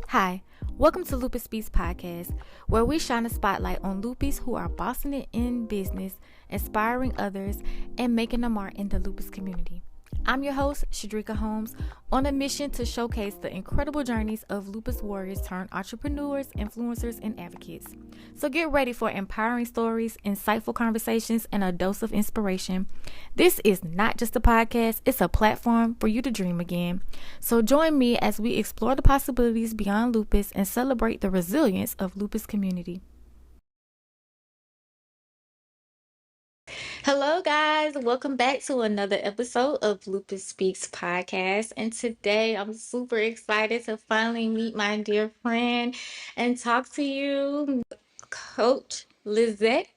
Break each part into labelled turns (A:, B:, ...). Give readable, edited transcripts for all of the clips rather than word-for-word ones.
A: Hi, welcome to Lupus Speaks podcast, where we shine a spotlight on lupus who are bossing it in business, inspiring others, and making a mark in the lupus community. I'm your host, Shedrica Holmes, on a mission to showcase the incredible journeys of lupus warriors turned entrepreneurs, influencers, and advocates. So get ready for empowering stories, insightful conversations, and a dose of inspiration. This is not just a podcast, it's a platform for you to dream again. So join me as we explore the possibilities beyond lupus and celebrate the resilience of lupus community. Hello, guys. Welcome back to another episode of Lupus Speaks podcast. And today I'm super excited to finally meet my dear friend and talk to you, Coach Lizeth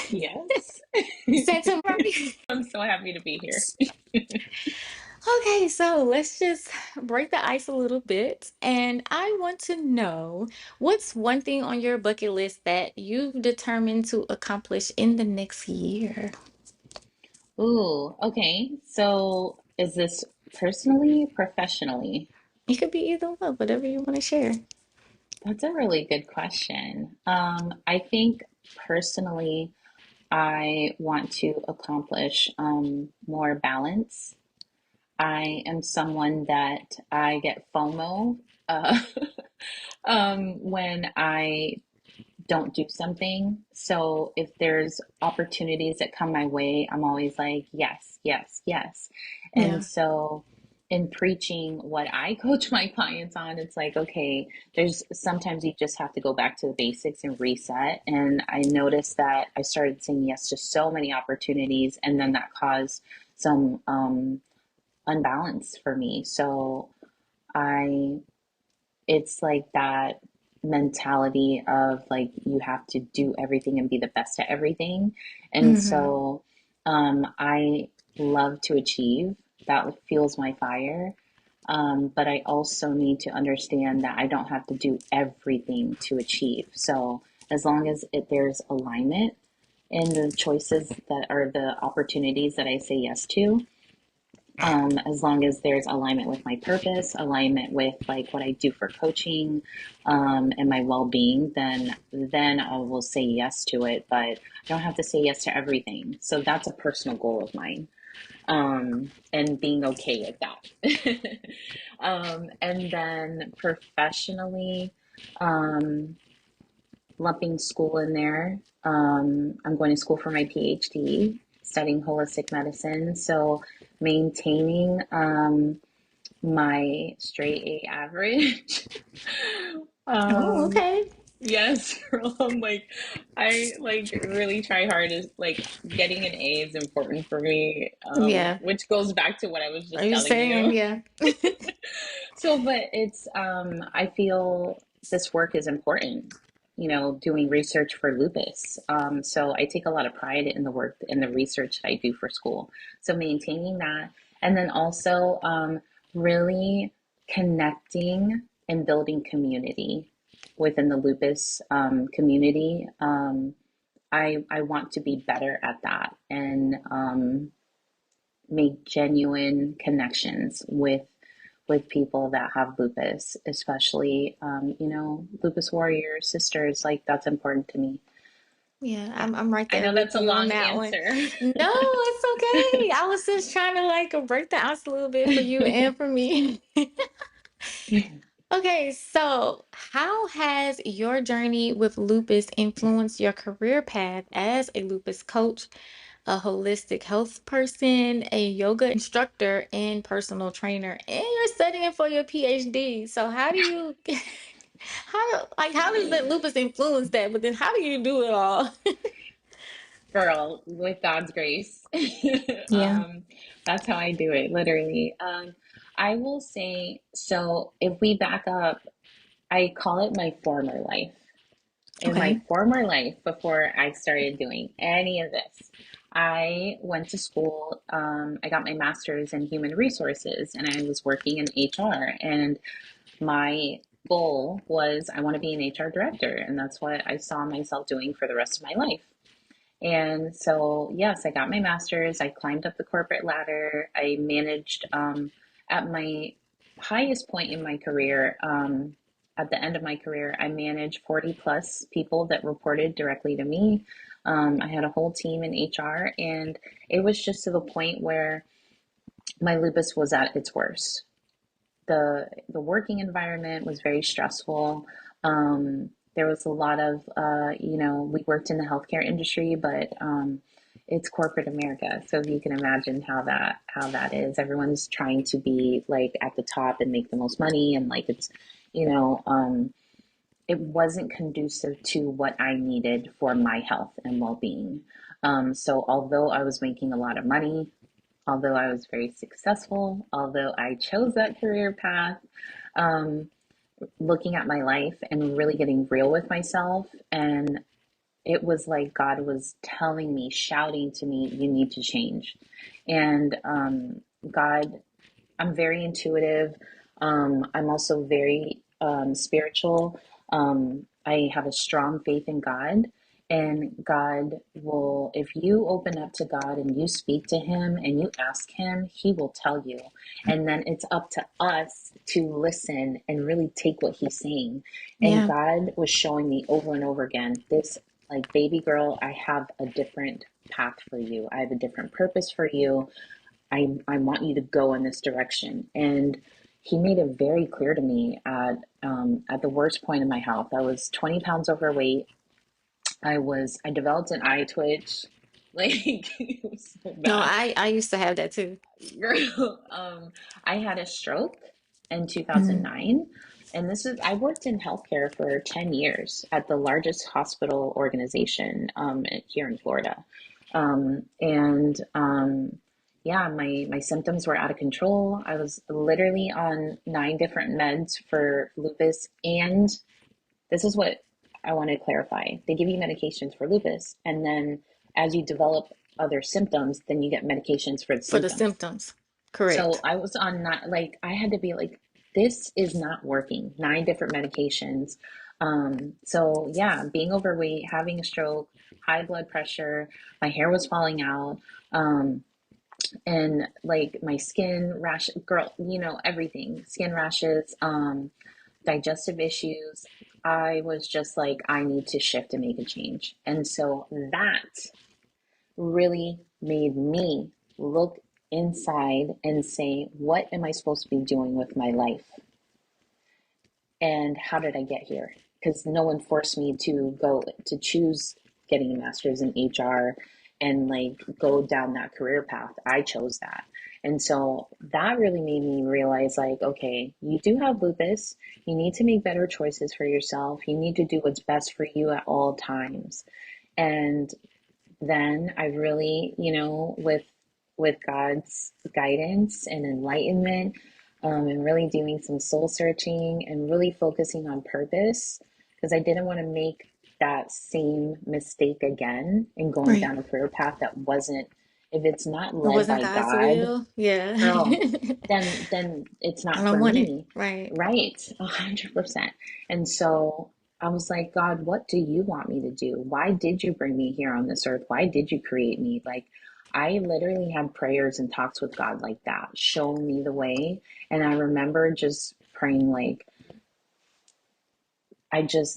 B: Yes.
A: Santamaria.
B: I'm so happy to be here.
A: Okay, so let's just break the ice a little bit. And I want to know what's one thing on your bucket list that you've determined to accomplish in the next year?
B: Ooh, okay. So is this personally, professionally?
A: It could be either one, whatever you want to share.
B: That's a really good question. I think personally, I want to accomplish more balance. I am someone that I get FOMO uh, when I don't do something. So if there's opportunities that come my way, I'm always like, yes, yes, yes. And
A: Yeah.
B: so in preaching what I coach my clients on, it's like, okay, there's sometimes you just have to go back to the basics and reset. And I noticed that I started saying yes to so many opportunities, and then that caused some unbalance for me. So I it's like that mentality of like you have to do everything and be the best at everything. And
A: Mm-hmm.
B: so I love to achieve. That fuels my fire. But I also need to understand that I don't have to do everything to achieve. So as long as there's alignment in the choices that are the opportunities that I say yes to, as long as there's alignment with my purpose, alignment with like what I do for coaching, and my well-being, then I will say yes to it. But I don't have to say yes to everything. So that's a personal goal of mine, and being okay with that. And then professionally, um, lumping school in there. I'm going to school for my PhD, studying holistic medicine. So maintaining my straight A average.
A: Oh,
B: um,
A: okay.
B: yes, I'm like, I like really try hard. Is like getting an A is important for me,
A: Yeah.
B: which goes back to what I was
A: Are
B: just
A: you
B: telling
A: saying,
B: you.
A: yeah?
B: So, but it's, I feel this work is important, doing research for lupus. So I take a lot of pride in the work and the research that I do for school. So maintaining that. And then also really connecting and building community within the lupus community. I want to be better at that and make genuine connections with people that have lupus, especially lupus warrior sisters. Like that's important to me.
A: Yeah, I'm right
B: I
A: there
B: know
A: with
B: that's a
A: you on
B: long
A: that one.
B: answer.
A: No, it's okay. I was just trying to like break the ice a little bit for you and for me. Okay, so how has your journey with lupus influenced your career path as a lupus coach, a holistic health person, a yoga instructor, and personal trainer, and you're studying for your PhD? So how do you how does that lupus influence that? But then how do you do it all?
B: Girl, with God's grace.
A: Yeah.
B: um, that's how I do it, literally. I will say, so if we back up, I call it my former life. In my
A: Okay.
B: former life, before I started doing any of this, I went to school. I got my master's in human resources and I was working in HR. And my goal was I want to be an HR director. And that's what I saw myself doing for the rest of my life. And so, yes, I got my master's. I climbed up the corporate ladder. I managed at my highest point in my career. at the end of my career, I managed 40 plus people that reported directly to me. I had a whole team in HR, and it was just to the point where my lupus was at its worst. The working environment was very stressful. There was a lot of we worked in the healthcare industry, but it's corporate America. So if you can imagine how that is, everyone's trying to be like at the top and make the most money, and like it's you know it wasn't conducive to what I needed for my health and well-being. So although I was making a lot of money, although I was very successful, although I chose that career path, um, looking at my life and really getting real with myself, and it was like God was telling me, shouting to me, you need to change. And God, I'm very intuitive. I'm also very spiritual. I have a strong faith in God. And God will, if you open up to God and you speak to Him and you ask Him, He will tell you. And then it's up to us to listen and really take what He's saying. And
A: Yeah.
B: God was showing me over and over again this, like, baby girl, I have a different path for you. I have a different purpose for you. I want you to go in this direction. And he made it very clear to me at the worst point in my health. I was 20 pounds overweight. I developed an eye twitch. Like, it was so
A: No,
B: bad.
A: I used to have that too.
B: Girl, I had a stroke in
A: Mhm.
B: 2009. And I worked in healthcare for 10 years at the largest hospital organization here in Florida. And yeah, my symptoms were out of control. I was literally on 9 different meds for lupus. And this is what I want to clarify. They give you medications for lupus, and then as you develop other symptoms, then you get medications for the
A: For the
B: symptoms.
A: symptoms.
B: So
A: Correct.
B: I was on not like I had to be like, this is not working. 9 different medications. So yeah, being overweight, having a stroke, high blood pressure, my hair was falling out, and like my skin rash, girl, everything, skin rashes, digestive issues. I was just like, I need to shift and make a change. And so that really made me look inside and say, what am I supposed to be doing with my life? And how did I get here? Because no one forced me to go to choose getting a master's in HR and like go down that career path. I chose that. And so that really made me realize, like, okay, you do have lupus. You need to make better choices for yourself. You need to do what's best for you at all times. And then I really, with God's guidance and enlightenment, and really doing some soul searching and really focusing on purpose, because I didn't want to make that same mistake again and going
A: Right.
B: down a career path that wasn't, if it's not
A: It
B: led
A: wasn't
B: by
A: God's
B: God,
A: will. Yeah.
B: girl, then it's
A: I
B: not
A: don't
B: for
A: want it.
B: me.
A: Right.
B: Right. 100%. And so I was like, God, what do you want me to do? Why did you bring me here on this earth? Why did you create me? Like, I literally had prayers and talks with God like that, showing me the way. And I remember just praying, like,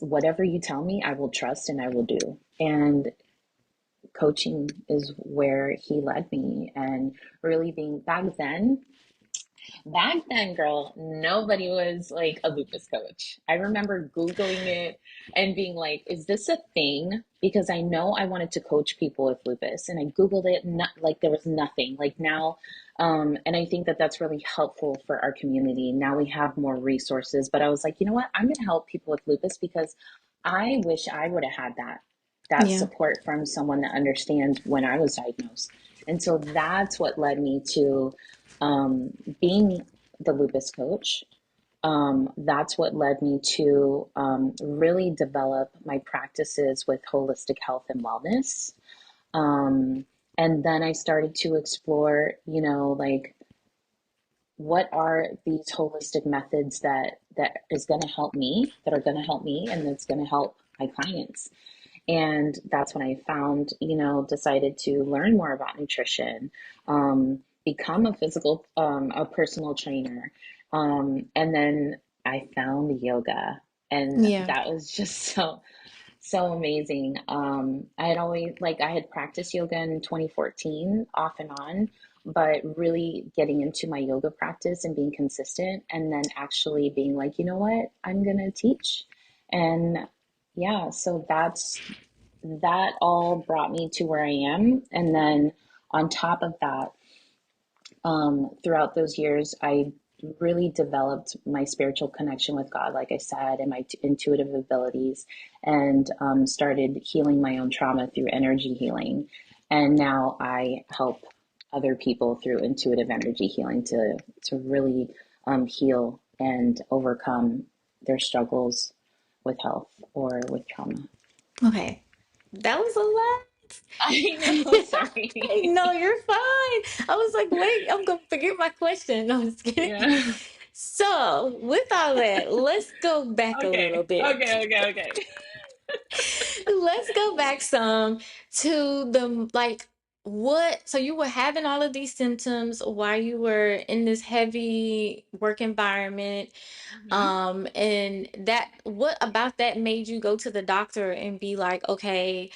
B: whatever you tell me, I will trust and I will do. And coaching is where he led me, and really being back then, girl, nobody was like a lupus coach. I remember Googling it and being like, is this a thing? Because I know I wanted to coach people with lupus, and I Googled it, not, like there was nothing. Like now, and I think that that's really helpful for our community. Now we have more resources, but I was like, you know what? I'm going to help people with lupus because I wish I would have had that
A: Yeah.
B: support from someone that understands when I was diagnosed. And so that's what led me to being the lupus coach. That's what led me to really develop my practices with holistic health and wellness. Um, and then I started to explore, like, what are these holistic methods that is going to help me, that are going to help me, and that's going to help my clients. And that's when I found, decided to learn more about nutrition, become a personal trainer. And then I found yoga. And
A: Yeah.
B: that was just so amazing. I had always like I had practiced yoga in 2014 off and on, but really getting into my yoga practice and being consistent and then actually being like, you know what, I'm gonna teach. And yeah, so that all brought me to where I am. And then on top of that, throughout those years, I really developed my spiritual connection with God, like I said, and my intuitive abilities, and started healing my own trauma through energy healing. And now I help other people through intuitive energy healing to really heal and overcome their struggles with health or with trauma.
A: Okay. That was a
B: I know,
A: lot.
B: sorry.
A: No, you're fine. I was like, wait, I'm gonna forget my question. No, I'm just kidding.
B: Yeah.
A: So, with all that, let's go back a little
B: Okay.
A: bit.
B: Okay.
A: Let's go back some to the like what so you were having all of these symptoms while you were in this heavy work environment.
B: Hmm.
A: And that what about that made you go to the doctor and be like, okay,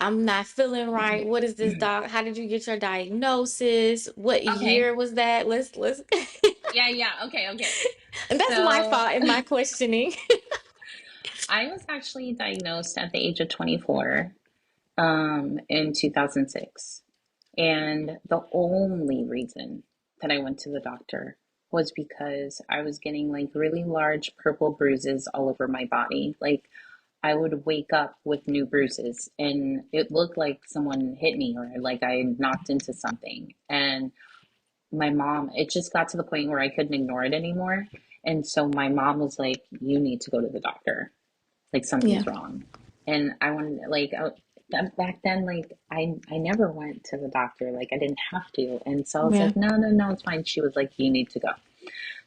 A: I'm not feeling right. What is this doc? How did you get your diagnosis? What
B: Okay.
A: year was that? Let's
B: Yeah. Okay.
A: and that's my
B: So
A: fault in my questioning.
B: I was actually diagnosed at the age of 24 in 2006. And the only reason that I went to the doctor was because I was getting like really large purple bruises all over my body. Like I would wake up with new bruises and it looked like someone hit me or like I knocked into something. And my mom, it just got to the point where I couldn't ignore it anymore. And so my mom was like, you need to go to the doctor. Like
A: Yeah,
B: something's wrong. And I wanted, like, back then, like, I never went to the doctor. Like, I didn't have to. And so I was
A: yeah.
B: like, no, it's fine. She was like, you need to go.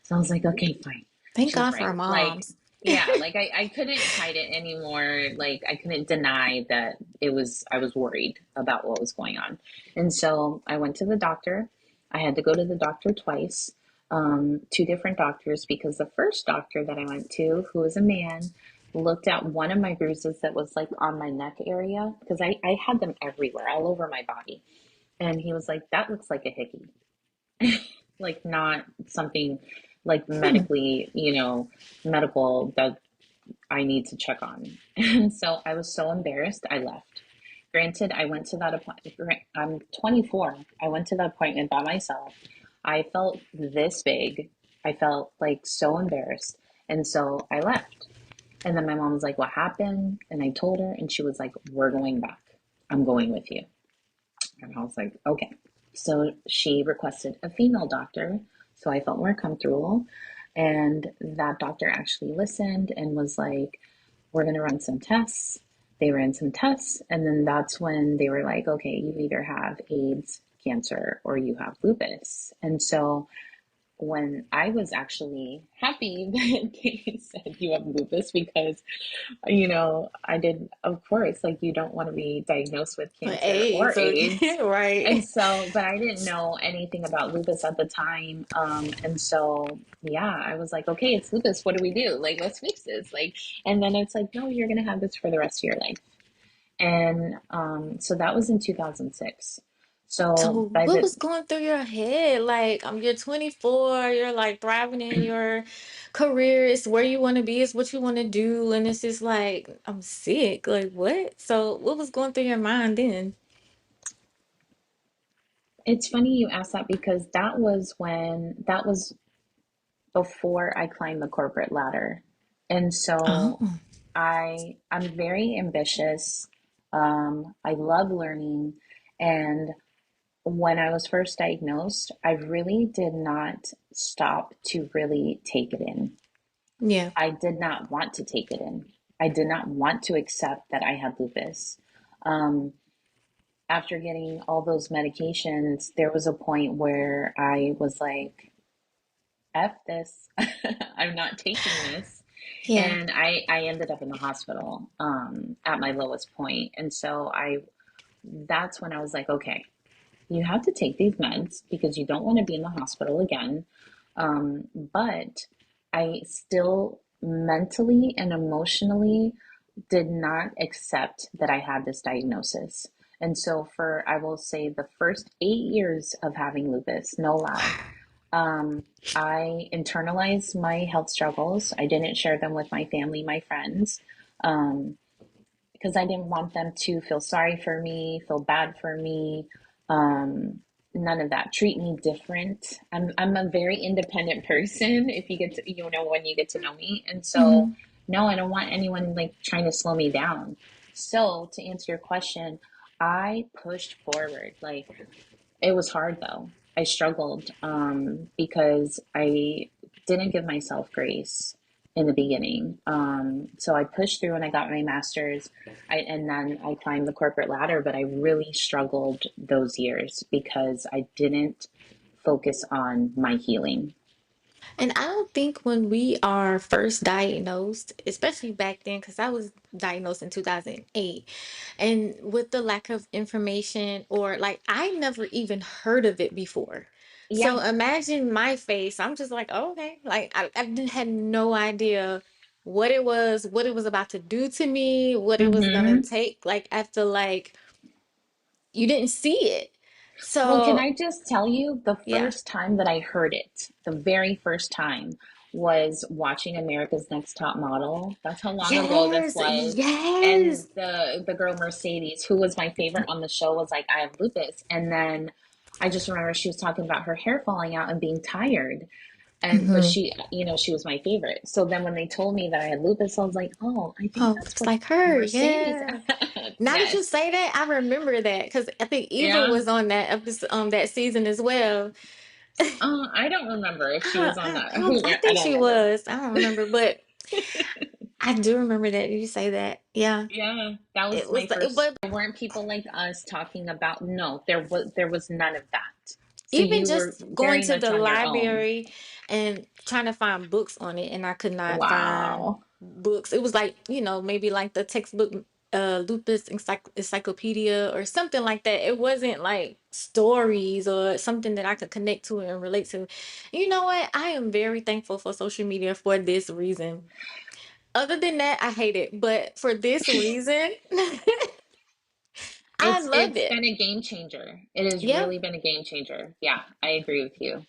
B: So I was like, okay, fine.
A: Thank
B: She's
A: God for our
B: right. Like,
A: moms.
B: yeah, like I couldn't hide it anymore. Like I couldn't deny that I was worried about what was going on. And so I went to the doctor. I had to go to the doctor twice, two different doctors, because the first doctor that I went to, who was a man, looked at one of my bruises that was like on my neck area, because I had them everywhere, all over my body. And he was like, that looks like a hickey. Like not something like
A: Hmm.
B: medically, medical that I need to check on. And so I was so embarrassed, I left. Granted, I went to that appointment. I'm 24. I went to that appointment by myself. I felt this big. I felt like so embarrassed. And so I left. And then my mom was like, what happened? And I told her, and she was like, we're going back. I'm going with you. And I was like, okay. So she requested a female doctor. So I felt more comfortable. And that doctor actually listened and was like, we're going to run some tests. They ran some tests. And then that's when they were like, okay, you either have AIDS, cancer, or you have lupus. And so when I was actually happy that Kate said you have lupus because I did, of course, like you don't want to be diagnosed with cancer
A: Hey,
B: or
A: so
B: AIDS. And
A: right.
B: so, but I didn't know anything about lupus at the time. And so, yeah, I was like, okay, it's lupus. What do we do? Like, let's fix this. Like, and then it's like, no, you're going to have this for the rest of your life. And so that was in 2006. So
A: So
B: by
A: what
B: the,
A: was going through your head? Like, you're 24, you're like thriving in your career, it's where you want to be, it's what you want to do, and it's just like, I'm sick. Like, what? So what was going through your mind then?
B: it's funny you asked that because that was before I climbed the corporate ladder. And so
A: Oh,
B: I'm very ambitious. I love learning. And when I was first diagnosed, I really did not stop to really take it in.
A: yeah.
B: I did not want to take it in. I did not want to accept that I had lupus. Um, After getting all those medications, there was a point where I was like, F this. I'm not taking this.
A: Yeah.
B: And I ended up in the hospital at my lowest point. And so that's when I was like, okay, you have to take these meds because you don't want to be in the hospital again. But I still mentally and emotionally did not accept that I had this diagnosis. And so, for I will say the first 8 years of having lupus, no lie, um, I internalized my health struggles. I didn't share them with my family, my friends, um, because I didn't want them to feel sorry for me, feel bad for me. Um, None of that. Treat me different. I'm a very independent person. If you get to, when you get to know me, and so
A: Mm-hmm.
B: no, I don't want anyone like trying to slow me down. So to answer your question, I pushed forward. Like, it was hard though. I struggled because I didn't give myself grace in the beginning. So I pushed through and I got my master's. And then I climbed the corporate ladder, but I really struggled those years because I didn't focus on my healing.
A: And I don't think when we are first diagnosed, especially back then, because I was diagnosed in 2008, and with the lack of information, or like I never even heard of it before. So
B: Yeah.
A: imagine my face. I'm just like, oh, okay. Like had no idea what it was about to do to me, what it was gonna
B: Hmm.
A: take. Like after like you didn't see it.
B: Well, can
A: So
B: I just tell you, the
A: yeah.
B: first time that I heard it, the very first time, was watching America's Next Top Model. That's how long ago this
A: Yes,
B: was. And
A: yes.
B: the girl Mercedes, who was my favorite on the show, was like, "I have lupus." And then I just remember she was talking about her hair falling out and being tired. And but
A: Mhm.
B: she was my favorite. So then when they told me that I had lupus, I was like, "Oh, I think
A: Oh,
B: that's
A: it's
B: what
A: like her.
B: Mercedes
A: Yeah.
B: had."
A: Now that you
B: Yes.
A: say that, I remember that because I think Eva
B: Yeah.
A: was on that episode, that season as well.
B: I don't remember if she was on that.
A: I
B: I
A: think
B: don't
A: she
B: remember.
A: was. I don't remember, but I do remember that you say that. Yeah,
B: Yeah, that
A: it
B: was my
A: was.
B: first.
A: But
B: There weren't people like us talking about. No, there was none of that. So
A: even
B: you were
A: just going
B: very
A: to
B: much
A: the
B: on your own.
A: library and trying to find books on it, and I could not find
B: Wow.
A: books. It was like, maybe like the textbook, Lupus Encyclopedia or something like that. It wasn't like stories or something that I could connect to and relate to. You know what? I am very thankful for social media for this reason. Other than that, I hate it, but for this reason, I love
B: It's
A: it.
B: been a game changer. It has
A: Yeah,
B: really been a game changer. Yeah, I agree with you.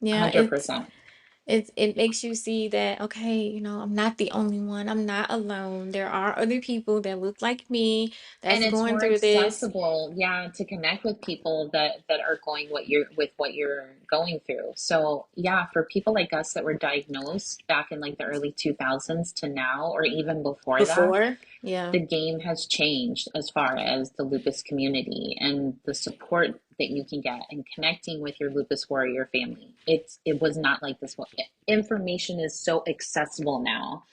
A: yeah.
B: 100%.
A: It makes you see that, okay, I'm not the only one. I'm not alone. There are other people that look like me
B: And
A: that's
B: it's
A: going
B: more
A: through this
B: accessible, yeah, to connect with people that are going what you're going through. So yeah, for people like us that were diagnosed back in like the early 2000s to now, or even before that,
A: before. Yeah.
B: the game has changed as far as the lupus community and the support that you can get and connecting with your lupus warrior family. It was not like this. Information is so accessible now,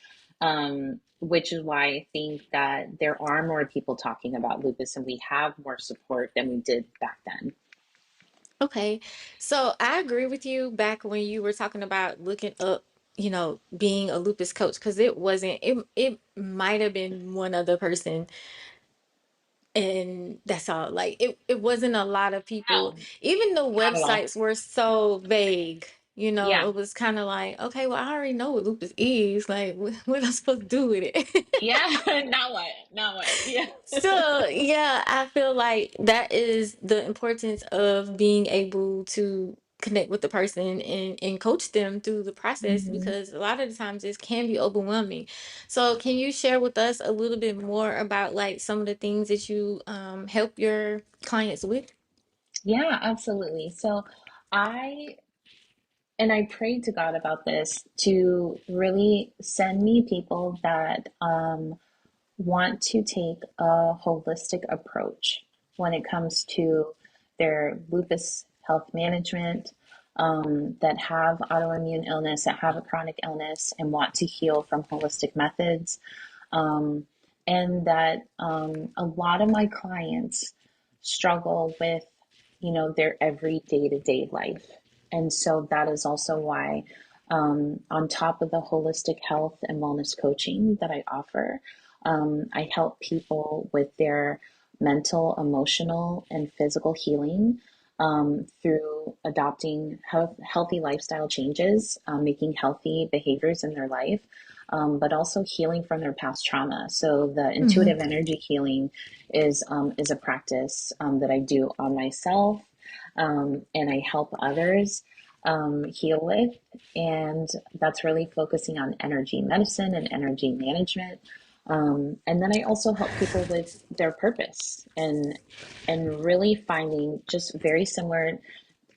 B: which is why I think that there are more people talking about lupus and we have more support than we did back then.
A: Okay. So I agree with you back when you were talking about looking up, being a lupus coach, because it might have been one other person, and that's all. Like it wasn't a lot of people.
B: No,
A: Even the
B: not at all.
A: websites were so vague.
B: Yeah.
A: It was kind of like, okay, well, I already know what lupus is. Like, what am I supposed to do with it?
B: Yeah. Now what? Now what? Yeah.
A: So, yeah, I feel like that is the importance of being able to connect with the person and coach them through the process,
B: Hmm.
A: because a lot of the times it can be overwhelming. So, can you share with us a little bit more about like some of the things that you help your clients with?
B: Yeah, absolutely. So I I prayed to God about this to really send me people that want to take a holistic approach when it comes to their lupus health management, that have autoimmune illness, that have a chronic illness, and want to heal from holistic methods. Um, and that a lot of my clients struggle with, their every day to day life. And so that is also why, on top of the holistic health and wellness coaching that I offer, I help people with their mental, emotional, and physical healing, through adopting healthy lifestyle changes, making healthy behaviors in their life, but also healing from their past trauma. So the
A: Hmm.
B: intuitive energy healing is a practice that I do on myself, and I help others heal with. And that's really focusing on energy medicine and energy management. And then I also help people with their purpose and really finding, just very similar,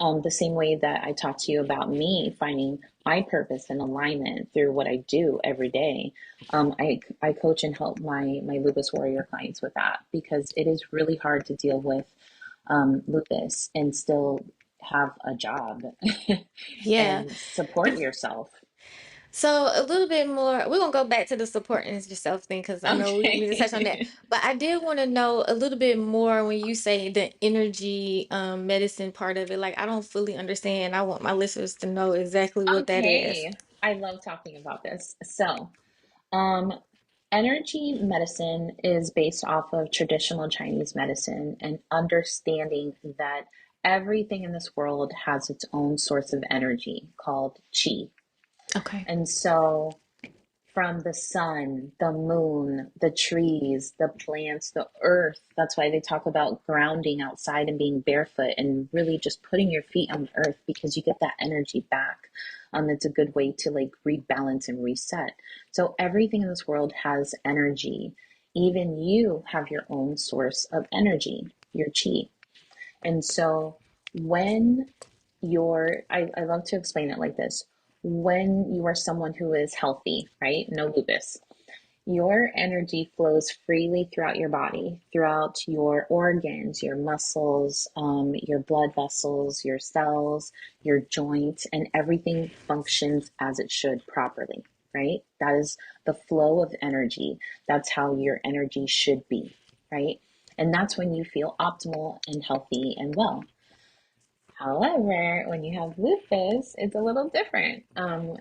B: the same way that I talked to you about me finding my purpose and alignment through what I do every day. I coach and help my lupus warrior clients with that, because it is really hard to deal with lupus and still have a job
A: Yeah.
B: and support yourself.
A: So a little bit more, we're gonna go back to the supporting yourself thing because I know we just touched on that.
B: Okay.
A: But I did want to know a little bit more when you say the energy medicine part of it. Like I don't fully understand. I want my listeners to know exactly what that is.
B: Okay. I love talking about this. So, um, energy medicine is based off of traditional Chinese medicine and understanding that everything in this world has its own source of energy called qi.
A: Okay.
B: And so, from the sun, the moon, the trees, the plants, the earth. That's why they talk about grounding outside and being barefoot and really just putting your feet on the earth, because you get that energy back. It's a good way to like rebalance and reset. So everything in this world has energy. Even you have your own source of energy, your chi. And so when I love to explain it like this. When you are someone who is healthy, right? No lupus, your energy flows freely throughout your body, throughout your organs, your muscles, your blood vessels, your cells, your joints, and everything functions as it should properly, right? That is the flow of energy. That's how your energy should be, right? And that's when you feel optimal and healthy and well. However, when you have lupus, it's a little different.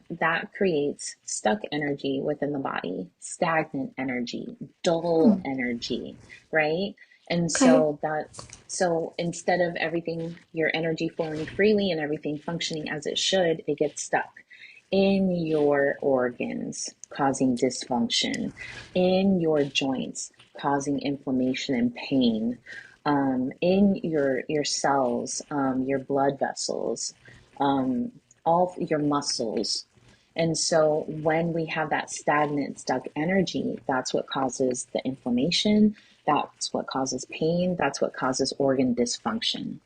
B: That creates stuck energy within the body, stagnant energy, dull
A: Hmm.
B: energy, right? And
A: Okay.
B: so instead of everything, your energy flowing freely and everything functioning as it should, it gets stuck in your organs, causing dysfunction, in your joints, causing inflammation and pain, in your cells, your blood vessels, all your muscles. And so when we have that stagnant, stuck energy, that's what causes the inflammation. That's what causes pain. That's what causes organ dysfunction.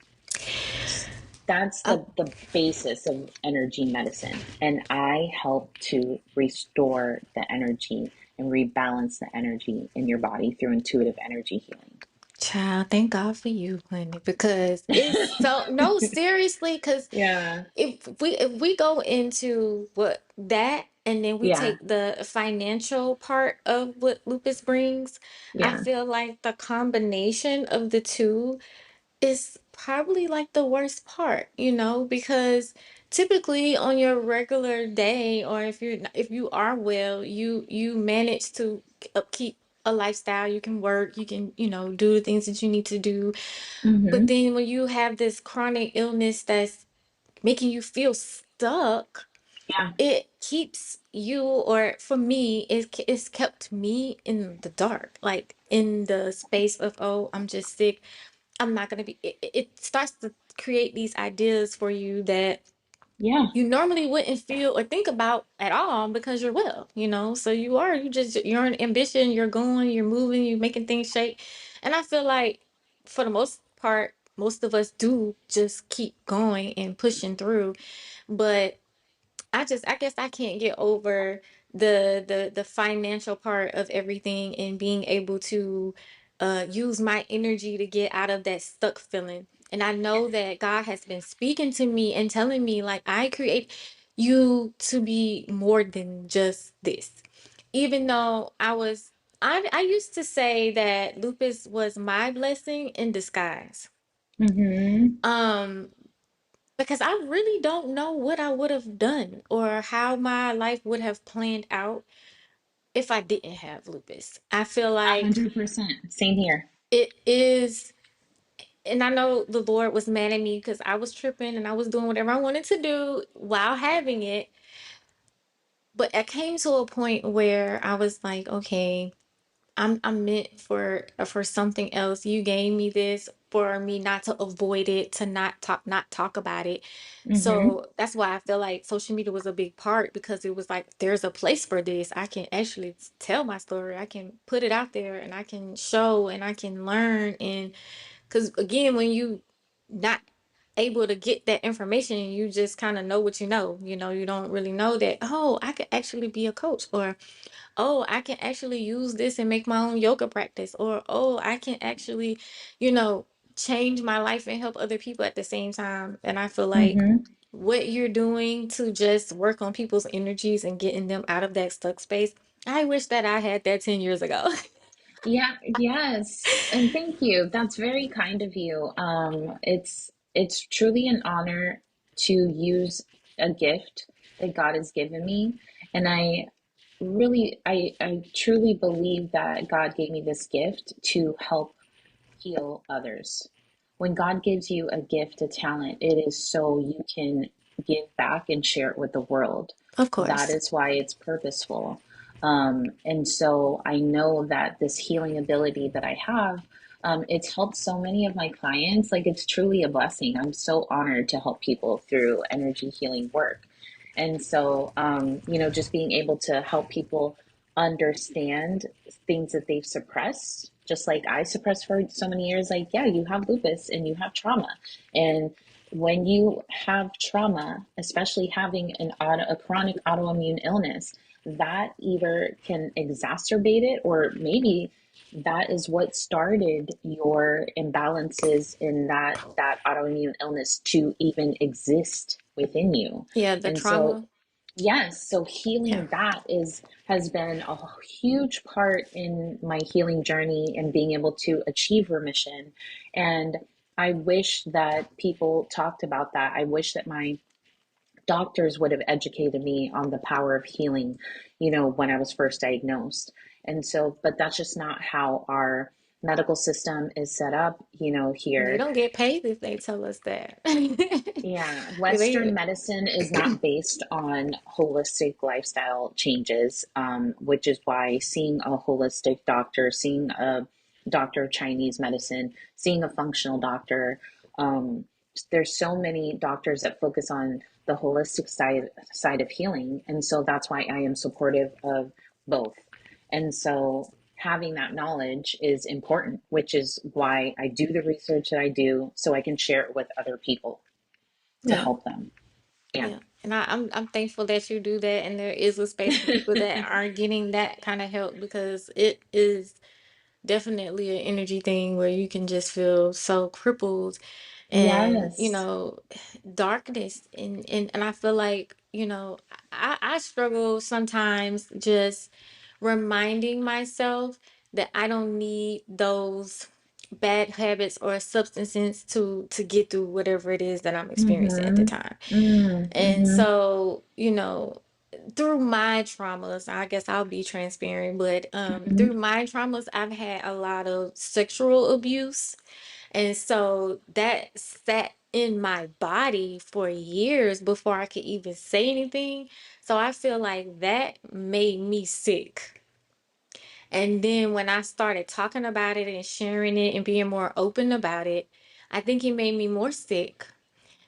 B: That's
A: Uh,
B: the basis of energy medicine. And I help to restore the energy and rebalance the energy in your body through intuitive energy healing.
A: Child, thank God for you, honey, because it's so no, seriously, because
B: Yeah.
A: if we go into what that and then we
B: Yeah.
A: take the financial part of what lupus brings, I
B: Yeah.
A: feel like the combination of the two is probably like the worst part, because typically on your regular day, or if you are well, you manage to upkeep a lifestyle. You can work, you can, do the things that you need to do. But
B: Mm-hmm.
A: then when you have this chronic illness that's making you feel stuck,
B: Yeah.
A: it keeps you, or for me, it's kept me in the dark, like in the space of, oh, I'm just sick. I'm not gonna be. It starts to create these ideas for you that
B: Yeah.
A: you normally wouldn't feel or think about at all because you're well, So you're an ambition. You're going. You're moving. You're making things shake. And I feel like for the most part, most of us do just keep going and pushing through. But I guess I can't get over the financial part of everything and being able to use my energy to get out of that stuck feeling. And I know that God has been speaking to me and telling me, like, I create you to be more than just this. Even though I used to say that lupus was my blessing in disguise.
B: Mm-hmm.
A: Um, because I really don't know what I would have done or how my life would have planned out if I didn't have lupus. I feel like
B: 100%. Same here.
A: it is, and I know the Lord was mad at me because I was tripping and I was doing whatever I wanted to do while having it. but I came to a point where I was like, okay, I'm meant for something else. You gave me this for me not to avoid it, to not talk about it.
B: Mm-hmm.
A: So that's why I feel like social media was a big part, because it was like there's a place for this. I can actually tell my story. I can put it out there and I can show and I can learn. And because again, when you not able to get that information, you just kind of know what you know. You don't really know that, oh, I could actually be a coach, or oh, I can actually use this and make my own yoga practice, or oh, I can actually, you know, change my life and help other people at the same time. And I feel like
B: Mm-hmm.
A: what you're doing to just work on people's energies and getting them out of that stuck space, I wish that I had that 10 years ago.
B: Yeah, yes. And thank you. That's very kind of you. It's truly an honor to use a gift that God has given me. And I truly believe that God gave me this gift to help heal others. When God gives you a gift, a talent, it is so you can give back and share it with the world.
A: Of
B: That
A: course.
B: is why it's purposeful. And so I know that this healing ability that I have, it's helped so many of my clients. Like, it's truly a blessing. I'm so honored to help people through energy healing work. And so, just being able to help people understand things that they've suppressed, just like I suppressed for so many years. Like, yeah, you have lupus and you have trauma. And when you have trauma, especially having a chronic autoimmune illness, that either can exacerbate it, or maybe that is what started your imbalances in that autoimmune illness to even exist within you.
A: Yeah, the
B: And so,
A: trauma.
B: yes, so
A: Yeah.
B: healing that is has been a huge part in my healing journey and being able to achieve remission. And I wish that people talked about that. I wish that my doctors would have educated me on the power of healing, when I was first diagnosed. And so, but that's just not how our medical system is set up,
A: They
B: here.
A: don't get paid if they tell us that.
B: Yeah,
A: They,
B: Western medicine is not based on holistic lifestyle changes, which is why seeing a holistic doctor, seeing a doctor of Chinese medicine, seeing a functional doctor, um, there's so many doctors that focus on the holistic side of healing, and so that's why I am supportive of both. And so having that knowledge is important, which is why I do the research that I do, so I can share it with other people to
A: yeah.
B: help them. Yeah.
A: Yeah, and I'm thankful that you do that, and there is a space for people that are getting that kind of help, because it is definitely an energy thing where you can just feel so crippled, and
B: Yes.
A: darkness, and I feel like, I struggle sometimes just reminding myself that I don't need those bad habits or substances to get through whatever it is that I'm experiencing at the
B: Mm-hmm.
A: time. And
B: Mm-hmm.
A: so, through my traumas, I guess I'll be transparent, but
B: Mm-hmm.
A: through my traumas, I've had a lot of sexual abuse. And so that sat in my body for years before I could even say anything. So I feel like that made me sick. And then when I started talking about it and sharing it and being more open about it, I think it made me more sick,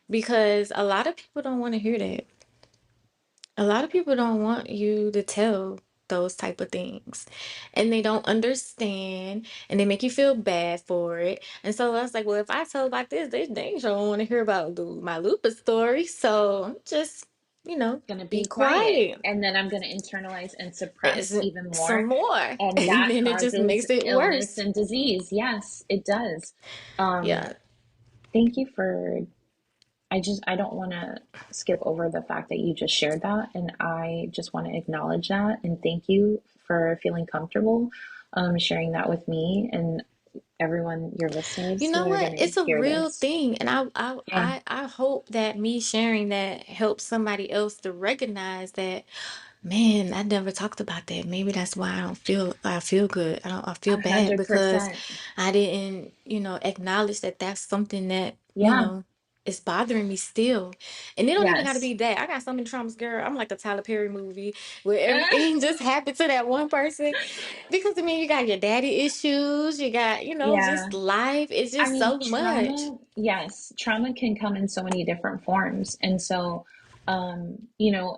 A: because a lot of people don't want to hear that. A lot of people don't want you to tell those type of things, and they don't understand, and they make you feel bad for it. And so I was like, well, if I tell about this, they ain't sure want to hear about my lupus story. So I'm just,
B: Going to
A: be
B: be quiet.
A: quiet.
B: And then I'm going to internalize and
A: It's
B: suppress even
A: some
B: more.
A: more.
B: And
A: And
B: that
A: then it just
B: causes
A: makes it
B: illness
A: worse.
B: and disease. Yes, it does. Um,
A: Yeah.
B: Thank you for, I don't want to skip over the fact that you just shared that. And I just want to acknowledge that. And thank you for feeling comfortable sharing that with me and everyone, your
A: You
B: listeners
A: know
B: who are
A: what?
B: going to
A: It's a
B: hear
A: real
B: this.
A: thing. And
B: Yeah.
A: I hope that me sharing that helps somebody else to recognize that, man, I never talked about that. Maybe that's why I feel good. I feel bad because
B: 100%.
A: I didn't, acknowledge that that's something that,
B: Yeah.
A: it's bothering me still. And it don't even got to
B: Yes.
A: be that. I got so many traumas, girl. I'm like the Tyler Perry movie where everything just happened to that one person. Because I mean, you got your daddy issues, you got,
B: Yeah.
A: just life. It's
B: I
A: just
B: mean,
A: so much.
B: trauma, yes, trauma can come in so many different forms. And so,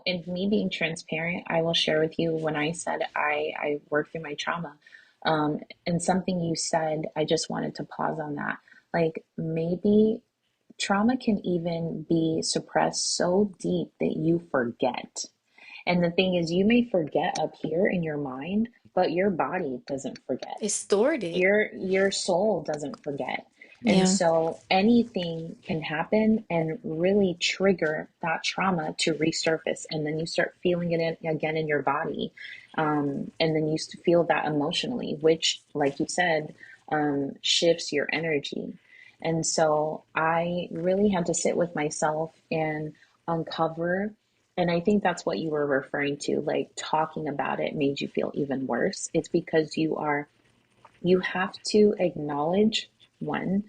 B: in me being transparent, I will share with you when I said I worked through my trauma. And something you said, I just wanted to pause on that. Like maybe trauma can even be suppressed so deep that you forget. And the thing is, you may forget up here in your mind, but your body doesn't forget.
A: It's stored it.
B: Your soul doesn't forget. And
A: Yeah.
B: so anything can happen and really trigger that trauma to resurface. And then you start feeling it again in your body. And then you feel that emotionally, which, like you said, shifts your energy. And so I really had to sit with myself and uncover. And I think that's what you were referring to, like talking about it made you feel even worse. It's because you have to acknowledge one,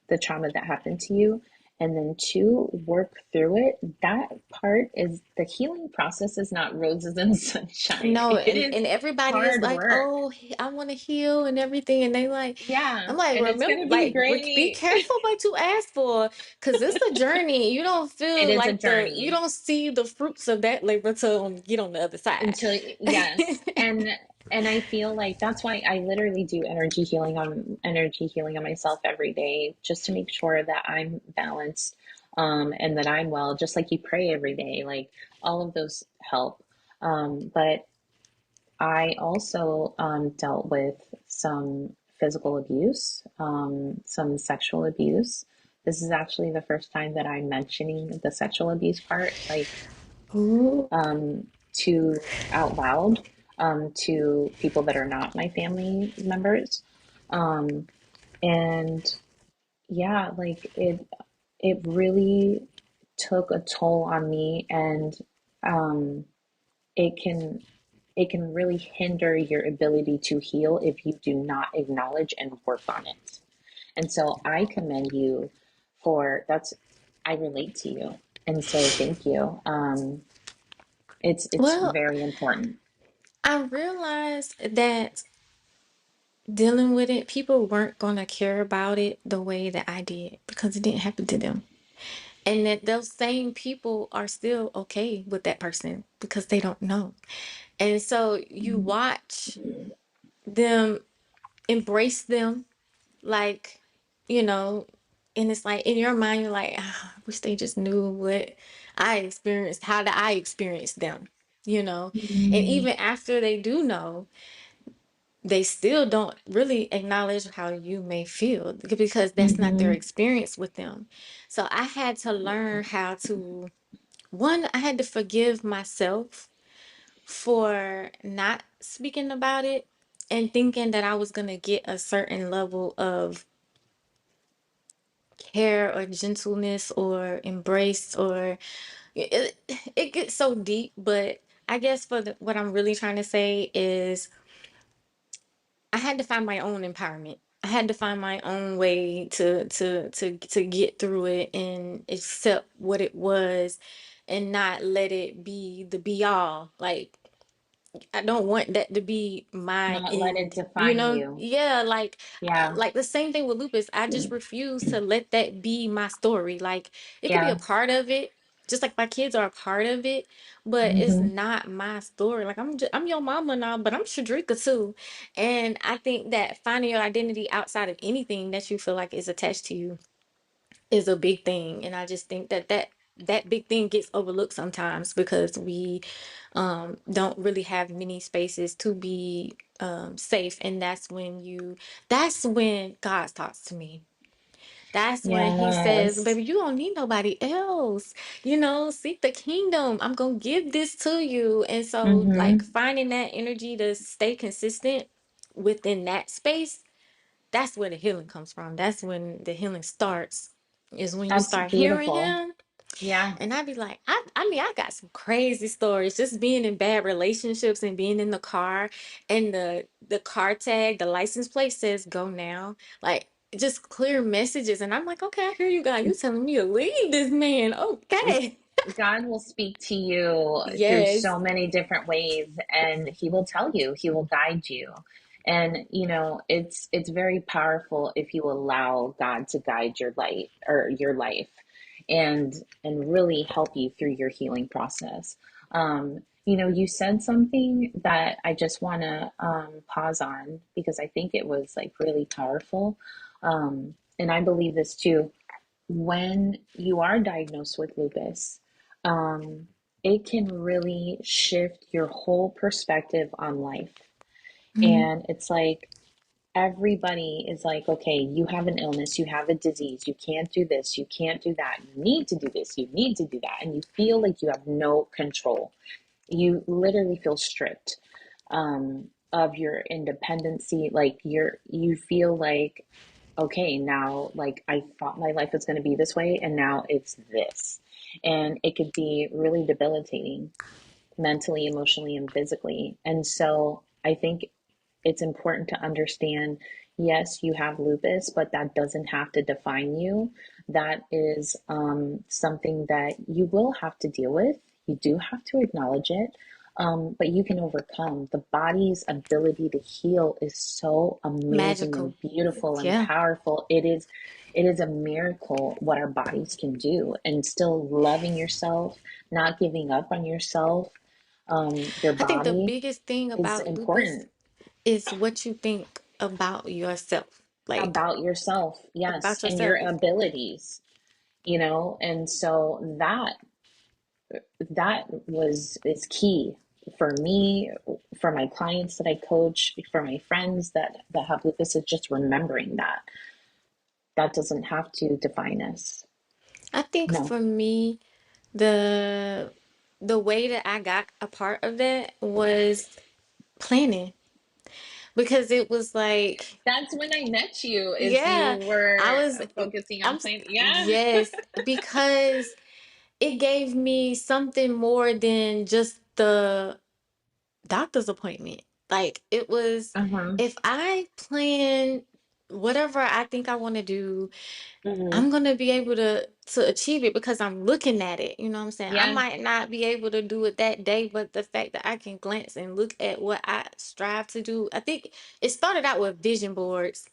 B: the trauma that happened to you, and then two, work through it. That part is the healing process is not roses and sunshine.
A: No,
B: It
A: and
B: is
A: everybody is
B: hard
A: like,
B: work.
A: "Oh, I want to heal and everything," and they like,
B: Yeah,
A: I'm like,
B: and it's
A: remember,
B: gonna be
A: like, be
B: great.
A: careful what you ask for, because it's a journey. You don't
B: It
A: feel
B: is a
A: like you
B: journey.
A: don't see the fruits of that labor till get on the other side.
B: Until yes, and I feel like that's why I literally do energy healing on myself every day, just to make sure that I'm balanced, and that I'm well. Just like you pray every day, like all of those help. But I also dealt with some physical abuse, some sexual abuse. This is actually the first time that I'm mentioning the sexual abuse part, like
A: Ooh.
B: to out loud, to people that are not my family members. Um, and yeah, like it really took a toll on me, and um, it can it can really hinder your ability to heal if you do not acknowledge and work on it. And so I commend you for that's I relate to you. And so thank you. It's
A: Well,
B: very important.
A: I realized that dealing with it, people weren't gonna care about it the way that I did because it didn't happen to them. And that those same people are still okay with that person because they don't know. And so you watch them embrace them, like, you know, and it's like in your mind, you're like, "Ah, I wish they just knew what I experienced, how did I experience them, you know? And
B: Mhm.
A: even after they do know, they still don't really acknowledge how you may feel because that's not their
B: Mhm.
A: experience with them. So I had to learn how to, one, I had to forgive myself for not speaking about it and thinking that I was going to get a certain level of care or gentleness or embrace or it, it gets so deep. But I guess what I'm really trying to say is I had to find my own empowerment. I had to find my own way to get through it and accept what it was and not let it be the be all. Like I don't want that to be my
B: Not let it
A: end,
B: define you.
A: Yeah,
B: Yeah.
A: like the same thing with lupus. I just refuse to let that be my story. Like it could be a
B: Yeah.
A: part of it, just like my kids are a part of it, but it's
B: Mhm.
A: not my story. Like I'm your mama now, but I'm Shedrica too. And I think that finding your identity outside of anything that you feel like is attached to you is a big thing. And I just think that big thing gets overlooked sometimes because we don't really have many spaces to be safe. And that's when God talks to me. That's when he says,
B: Yes.
A: baby, you don't need nobody else. Seek the kingdom. I'm going to give this to you. And so, like,
B: Mhm.
A: finding that energy to stay consistent within that space, that's where the healing comes from. That's when the healing starts, is when you
B: That's
A: start hearing
B: beautiful.
A: him.
B: Yeah.
A: And I'd be like, I mean, I got some crazy stories just being in bad relationships and being in the car and the car tag, the license plate says go now. Like, just clear messages. And I'm like, okay, I hear you, God. You telling me to leave this man. Okay.
B: God will speak to you through
A: Yes.
B: so many different ways, and he will tell you, he will guide you. And it's very powerful if you allow God to guide your life or your life and really help you through your healing process. You said something that I just want to pause on because I think it was like really powerful. And I believe this too. When you are diagnosed with lupus, um, it can really shift your whole perspective on life.
A: Mhm.
B: And it's like everybody is like, okay, you have an illness, you have a disease, you can't do this, you can't do that, you need to do this, you need to do that. And you feel like you have no control. You literally feel stripped of your independency. Like you feel like, okay, now like I thought my life was going to be this way, and now it's this. And it could be really debilitating mentally, emotionally, and physically. And so I think it's important to understand, yes, you have lupus, but that doesn't have to define you. That is something that you will have to deal with. You do have to acknowledge it, but you can overcome. The body's ability to heal is so amazing
A: Magical.
B: and beautiful and
A: Yeah.
B: powerful. It is a miracle what our bodies can do, and still loving yourself, not giving up on yourself. Your
A: I think the
B: body
A: biggest thing
B: is
A: about lupus
B: important.
A: is what you think about yourself. Like
B: About yourself, yes,
A: about
B: and your
A: yourself.
B: abilities, and so that was is key for me, for my clients that I coach, for my friends that have lupus, is just remembering that doesn't have to define us.
A: I think
B: No,
A: for me, the the way that I got a part of that was planning because it was like,
B: that's when I met you, is you
A: yeah, I
B: were
A: was
B: focusing
A: I'm
B: on playing. Yeah.
A: yes, because it gave me something more than just the doctor's appointment. Like it was,
B: Uh-huh.
A: if I plan whatever I think I want to do,
B: Hmm.
A: I'm gonna be able to achieve it because I'm looking at it. You know what I'm saying? I
B: Yeah.
A: might not be able to do it that day, but the fact that I can glance and look at what I strive to do, I think it started out with vision boards.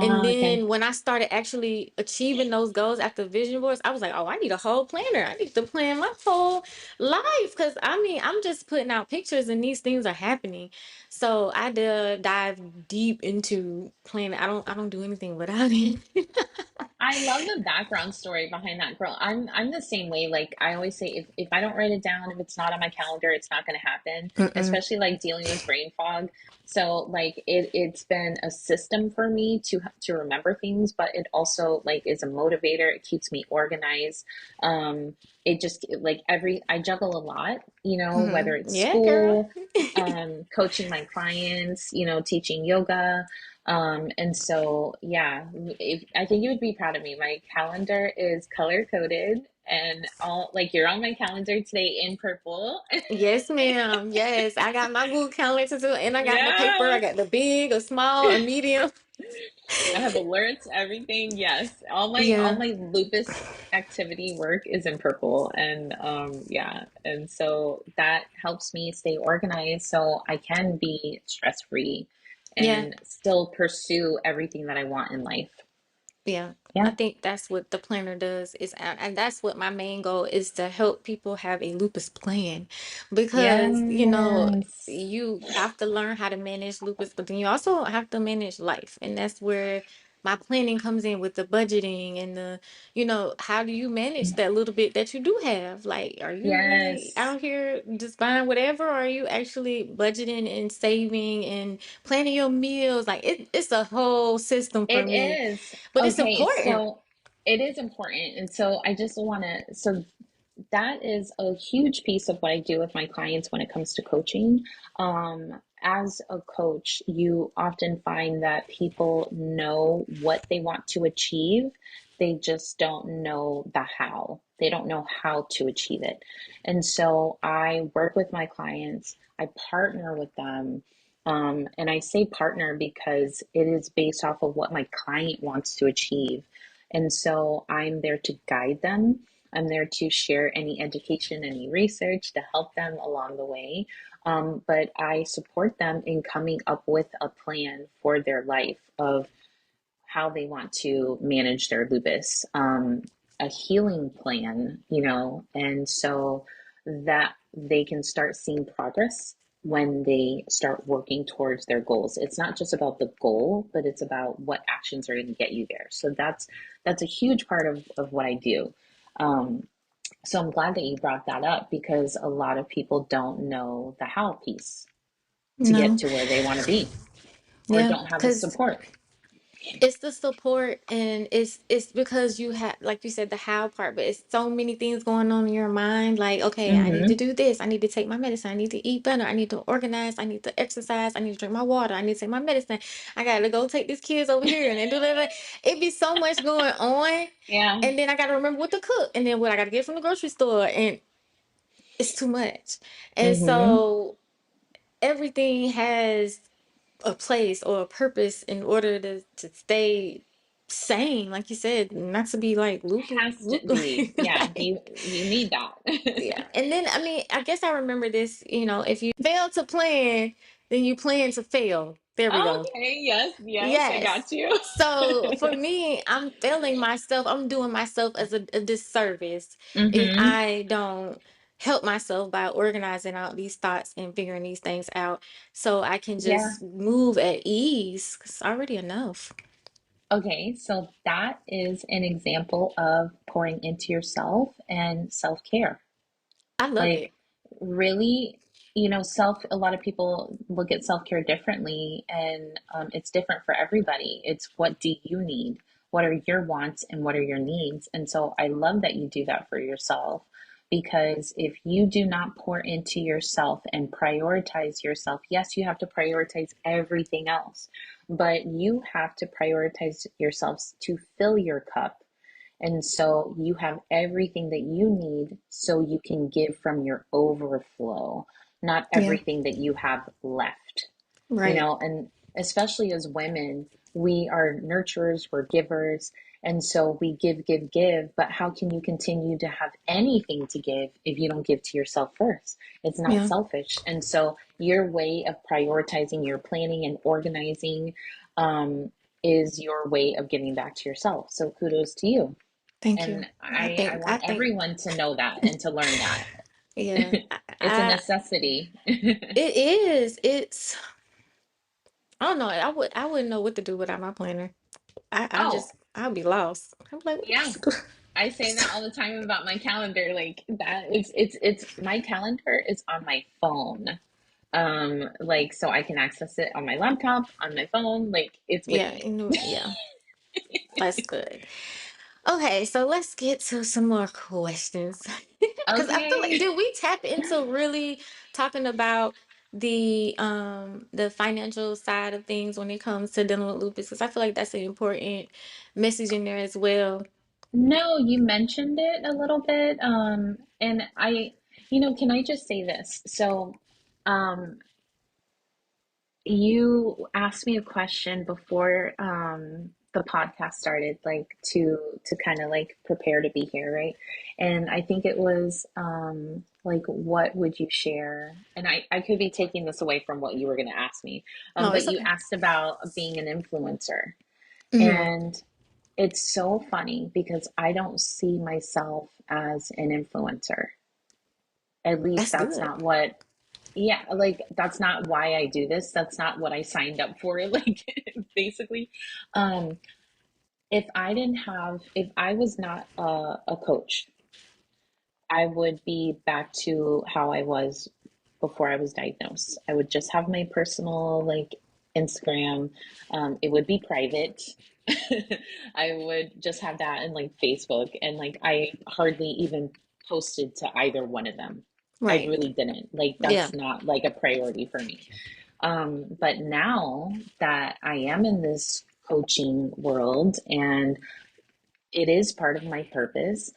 A: And
B: Okay.
A: then when I started actually achieving those goals after vision boards, I was like, oh, I need a whole planner. I need to plan my whole life. Cause I mean, I'm just putting out pictures and these things are happening. So I did dive deep into planning. I don't do anything without it.
B: I love the background story behind that girl. I'm the same way. Like I always say, if I don't write it down, if it's not on my calendar, it's not going to happen.
A: Mm-mm.
B: Especially like dealing with brain fog. So like it's been a system for me to remember things, but it also like is a motivator. It keeps me organized. It just like I juggle a lot. Whether it's
A: Yeah, girl.
B: school, coaching my clients, teaching yoga. And so, yeah, I think you would be proud of me. My calendar is color coded, and all like you're on my calendar today in purple.
A: Yes, ma'am. Yes, I got my Google Calendar too, and I got the paper. I
B: Yes,
A: got the big, a small, a medium.
B: I have alerts, everything. Yes, all my
A: Yeah,
B: lupus activity work is in purple, and yeah, and so that helps me stay organized so I can be stress free
A: yeah.
B: and still pursue everything that I want in life.
A: Yeah, I
B: Yeah.
A: think that's what the planner does is, and that's what my main goal is, to help people have a lupus plan, because
B: Yes.
A: you have to learn how to manage lupus, but then you also have to manage life, and that's where my planning comes in with the budgeting and how do you manage that little bit that you do have? Like, are you really
B: Yes.
A: out here just buying whatever, or are you actually budgeting and saving and planning your meals? Like it's a whole system for
B: It
A: me,
B: is.
A: but it's
B: Okay,
A: important.
B: so it is important. And so I just want to, so that is a huge piece of what I do with my clients when it comes to coaching. As a coach, you often find that people know what they want to achieve. They just don't know the how. They don't know how to achieve it. And so I work with my clients, I partner with them, And I say partner because it is based off of what my client wants to achieve. And so I'm there to guide them. I'm there to share any education, any research to help them along the way. But I support them in coming up with a plan for their life of how they want to manage their lupus, a healing plan, and so that they can start seeing progress when they start working towards their goals. It's not just about the goal, but it's about what actions are going to get you there. So that's a huge part of what I do. Um, so I'm glad that you brought that up because a lot of people don't know the how piece to get
A: No.
B: to where they want to be or
A: Yeah,
B: don't have the
A: because
B: support.
A: it's the support, and it's because you have, like you said, the how part, but it's so many things going on in your mind. Like, okay, I need to
B: Mm-hmm.
A: do this. I need to take my medicine. I need to eat better. I need to organize. I need to exercise. I need to drink my water. I need to take my medicine. I gotta go take these kids over here and then do that. It be so much going on,
B: Yeah.
A: and then I gotta remember what to cook, and then what I gotta get from the grocery store, and it's too much. And
B: Mm-hmm.
A: so everything has a place or a purpose in order to stay sane, like you said, not to be like
B: Has to be. Yeah,
A: like,
B: you need that.
A: yeah. And then I mean, I guess I remember this, if you fail to plan, then you plan to fail. There we go.
B: Okay, yes, yes, I
A: Yes.
B: got you.
A: So for me, I'm failing myself. I'm doing myself as a disservice if
B: Mm-hmm.
A: I don't help myself by organizing out these thoughts and figuring these things out so I can
B: Yeah.
A: just move at ease. 'Cause it's already enough.
B: Okay, so that is an example of pouring into yourself and self-care.
A: I love
B: Like,
A: it.
B: really, a lot of people look at self-care differently, and it's different for everybody. It's what do you need? What are your wants and what are your needs? And so I love that you do that for yourself because if you do not pour into yourself and prioritize yourself, yes, you have to prioritize everything else, but you have to prioritize yourselves to fill your cup and so you have everything that you need so you can give from your overflow, not
A: Yeah.
B: everything that you have left.
A: Right.
B: And especially as women, we are nurturers, we're givers, and so we give, give, give. But how can you continue to have anything to give if you don't give to yourself first? It's not
A: Yeah.
B: selfish. And so your way of prioritizing your planning and organizing um, is your way of giving back to yourself. So kudos to you.
A: Thank you.
B: And I
A: I
B: want
A: think,
B: everyone to know that and to learn that.
A: yeah.
B: It's a necessity.
A: It is. I don't know. I wouldn't know what to do without my planner.
B: Oh,
A: I'll be lost. I'm like,
B: yeah.
A: what?
B: I say that all the time about my calendar. Like that it's my calendar is on my phone. Like so I can access it on my laptop, on my phone, like it's with
A: Yeah,
B: me.
A: yeah, that's good. Okay, so let's get to some more questions. Because I feel like,
B: Okay.
A: did we tap into really talking about the financial side of things when it comes to dealing with lupus? Because I feel like that's an important message in there as well.
B: No, you mentioned it a little bit. And can I just say this? So, um, you asked me a question before the podcast started, like to kind of like prepare to be here, right? And I think it was like what would you share? And I could be taking this away from what you were going to ask me,
A: No,
B: but
A: it's
B: you
A: okay.
B: asked about being an influencer,
A: Hmm.
B: and it's so funny because I don't see myself as an influencer. At least
A: That's
B: that's
A: good.
B: not what, yeah, like that's not why I do this. That's not what I signed up for. Like basically, um, if I was not a coach, I would be back to how I was before I was diagnosed. I would just have my personal like Instagram. It would be private. I would just have that and like Facebook, and like I hardly even posted to either one of them. I
A: Right.
B: really didn't. Like
A: Yeah.
B: that's not like a priority for me. But now that I am in this coaching world and it is part of my purpose,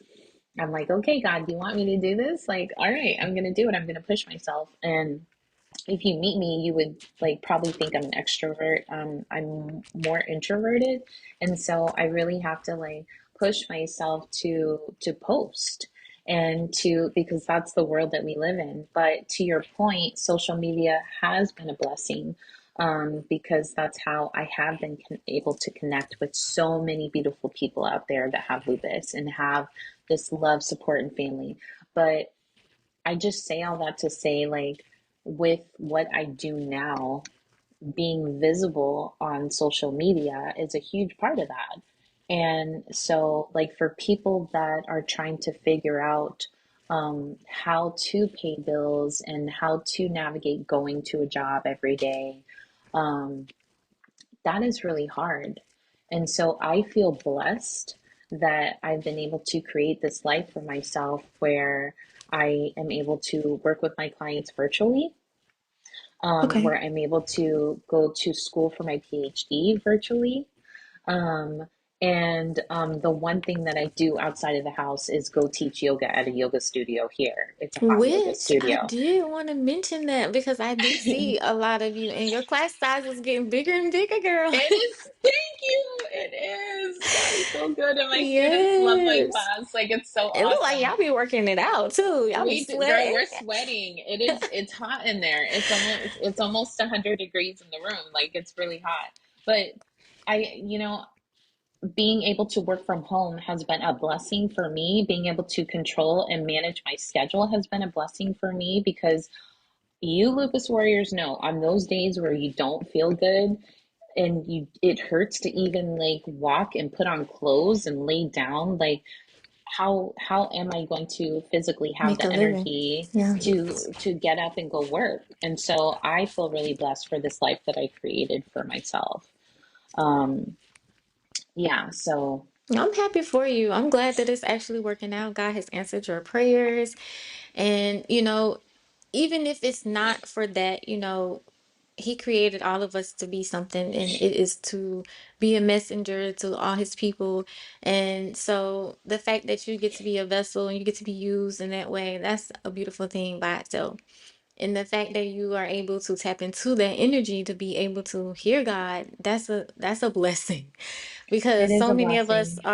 B: I'm like, okay, God, do you want me to do this? Like, all right, I'm going to do it. I'm going to push myself. And if you meet me, you would like probably think I'm an extrovert. I'm more introverted, and so I really have to like push myself to post and to because that's the world that we live in. But to your point, social media has been a blessing because that's how I have been able to connect with so many beautiful people out there that have lupus and have this love, support, and family. But I just say all that to say, like, with what I do now, being visible on social media is a huge part of that. And so, like, for people that are trying to figure out how to pay bills and how to navigate going to a job every day, um, that is really hard. And so I feel blessed that I've been able to create this life for myself where I am able to work with my clients virtually,
A: Okay.
B: where I'm able to go to school for my PhD virtually. Um, and the one thing that I do outside of the house is go teach yoga at a yoga studio here. It's a hot yoga
A: Which I
B: studio.
A: did want to mention that because I do see a lot of you and your class size is getting bigger and bigger, girl.
B: It is, thank you. It is. God is so good. And my students love my
A: Yes.
B: class. Like, it's so
A: It look like
B: awesome.
A: y'all be working it out too. Y'all be
B: Girl,
A: sweating.
B: we're sweating. It's hot in there. It's almost 100 degrees in the room. Like, it's really hot. But being able to work from home has been a blessing for me. Being able to control and manage my schedule has been a blessing for me because you lupus warriors know on those days where you don't feel good and it hurts to even like walk and put on clothes and lay down, like how am I going to physically have
A: Make a
B: the
A: living.
B: energy
A: Yeah.
B: to get up and go work? And so I feel really blessed for this life that I created for myself. um yeah, so
A: I'm happy for you. I'm glad that it's actually working out. God has answered your prayers. And, even if it's not for that, He created all of us to be something, and it is to be a messenger to all His people. And so the fact that you get to be a vessel and you get to be used in that way, that's a beautiful thing by itself. And the fact that you are able to tap into that energy to be able to hear God, that's a blessing.
B: it
A: Because
B: is
A: so
B: a
A: many of us
B: blessing.